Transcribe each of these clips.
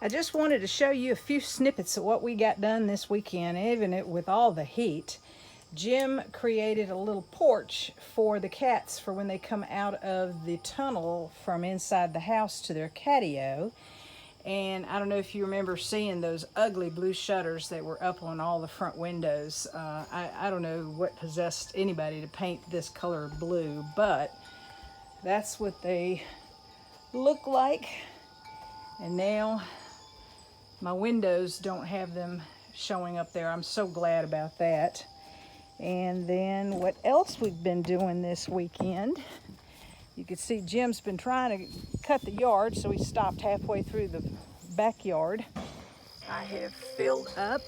I just wanted to show you a few snippets of what we got done this weekend, with all the heat. Jim created a little porch for the cats for when they come out of the tunnel from inside the house to their catio. And I don't know if you remember seeing those ugly blue shutters that were up on all the front windows. I don't know what possessed anybody to paint this color blue, but that's what they look like. And now my windows don't have them showing up there. I'm so glad about that. And then what else we've been doing this weekend, you can see Jim's been trying to cut the yard, so he stopped halfway through the backyard. I have filled up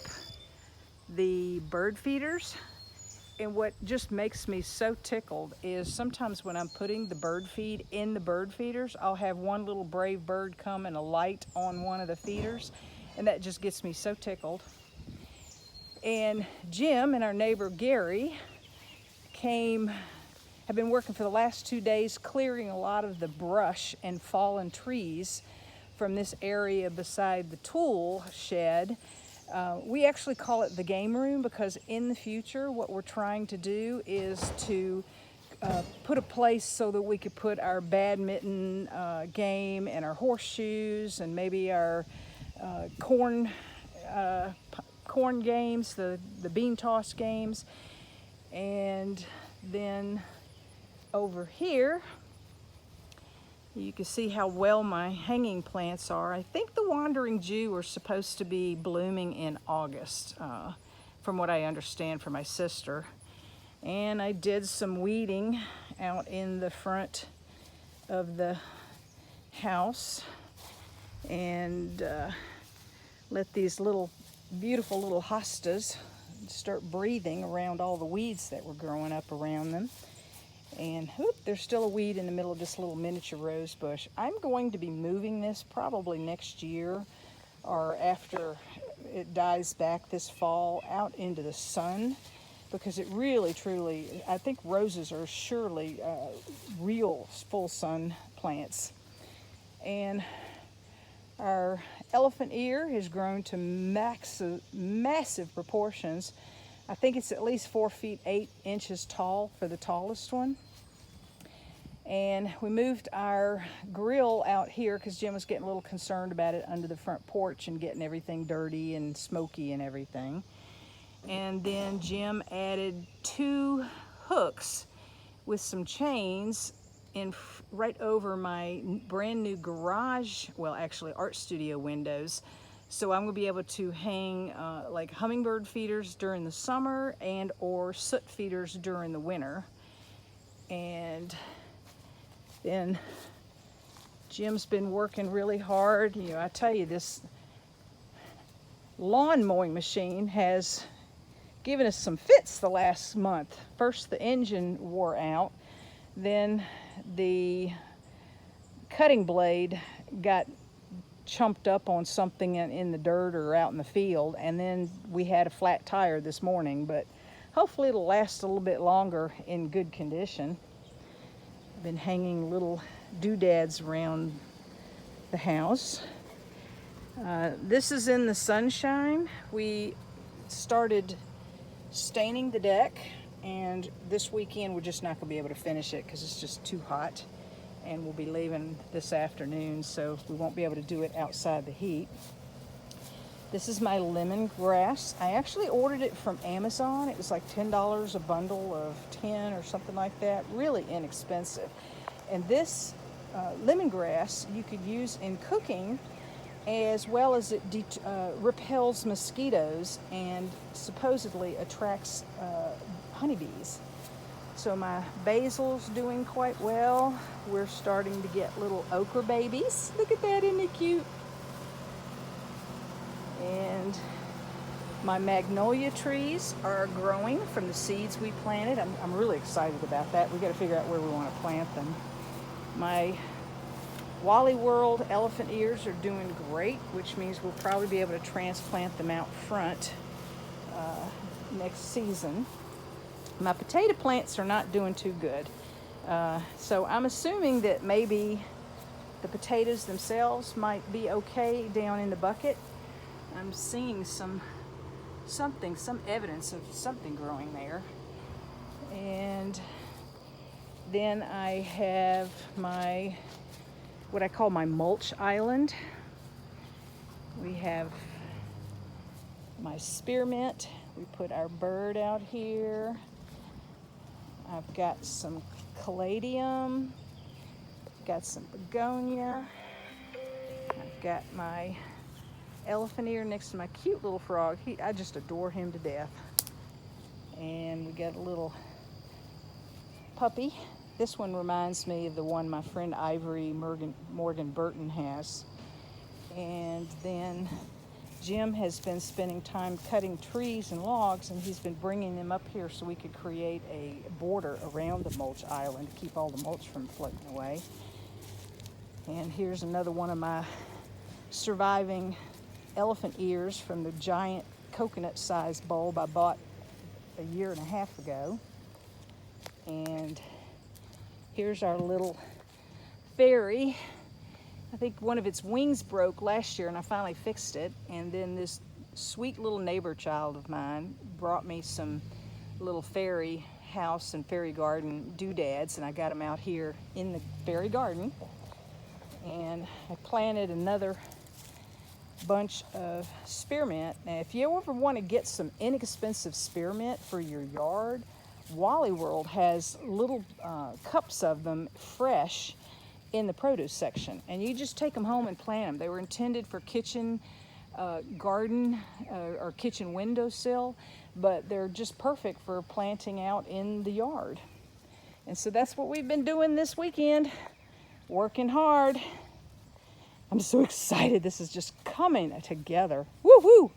the bird feeders, and what just makes me so tickled is sometimes when I'm putting the bird feed in the bird feeders, I'll have one little brave bird come and alight on one of the feeders, and that just gets me so tickled. And Jim and our neighbor Gary have been working for the last 2 days clearing a lot of the brush and fallen trees from this area beside the tool shed. We actually call it the game room because in the future what we're trying to do is to put a place so that we could put our badminton game and our horseshoes and maybe our corn games, the bean toss games. And then over here you can see how well my hanging plants are. I think the Wandering Jew are supposed to be blooming in August, from what I understand from my sister. And I did some weeding out in the front of the house and let these beautiful little hostas start breathing around all the weeds that were growing up around them. And there's still a weed in the middle of this little miniature rose bush. I'm going to be moving this probably next year or after it dies back this fall out into the sun, because it really, truly, I think roses are surely real full sun plants. And our elephant ear has grown to massive proportions. I think it's at least 4 feet 8 inches tall for the tallest one. And we moved our grill out here because Jim was getting a little concerned about it under the front porch and getting everything dirty and smoky and everything. And then Jim added 2 hooks with some chains right over my brand new garage, well actually art studio windows. So I'm going to be able to hang like hummingbird feeders during the summer and or soot feeders during the winter. And then Jim's been working really hard. You know, I tell you, this lawn mowing machine has given us some fits the last month. First the engine wore out, then the cutting blade got chumped up on something in the dirt or out in the field, and then we had a flat tire this morning, but hopefully it'll last a little bit longer in good condition. I've been hanging little doodads around the house. This is in the sunshine. We started staining the deck, and this weekend we're just not going to be able to finish it because it's just too hot, and we'll be leaving this afternoon, so we won't be able to do it outside the heat. This is my lemongrass. I actually ordered it from Amazon. It was like $10 a bundle of 10 or something like that. Really inexpensive. And this lemongrass you could use in cooking, as well as it repels mosquitoes and supposedly attracts honeybees. So my basil's doing quite well. We're starting to get little okra babies. Look at that, isn't it cute? And my magnolia trees are growing from the seeds we planted. I'm really excited about that. We got to figure out where we want to plant them. My Wally World elephant ears are doing great, which means we'll probably be able to transplant them out front next season. My potato plants are not doing too good. So I'm assuming that maybe The potatoes themselves might be okay down in the bucket. I'm seeing some evidence of something growing there. And then I have what I call my mulch island. We have my spearmint. We put our bird out here. I've got some caladium. Got some begonia. I've got my elephant ear next to my cute little frog. I just adore him to death. And we got a little puppy. This one reminds me of the one my friend Ivory Morgan Burton has. And then Jim has been spending time cutting trees and logs, and he's been bringing them up here so we could create a border around the mulch island to keep all the mulch from floating away. And here's another one of my surviving elephant ears from the giant coconut-sized bulb I bought a year and a half ago. And here's our little fairy. I think one of its wings broke last year and I finally fixed it. And then this sweet little neighbor child of mine brought me some little fairy house and fairy garden doodads, and I got them out here in the fairy garden. And I planted another bunch of spearmint. Now, if you ever want to get some inexpensive spearmint for your yard, Wally World has little cups of them fresh in the produce section, and you just take them home and plant them. They were intended for kitchen garden or kitchen windowsill, but they're just perfect for planting out in the yard. And so that's what we've been doing this weekend. Working hard. I'm so excited. This is just coming together. Woo-hoo!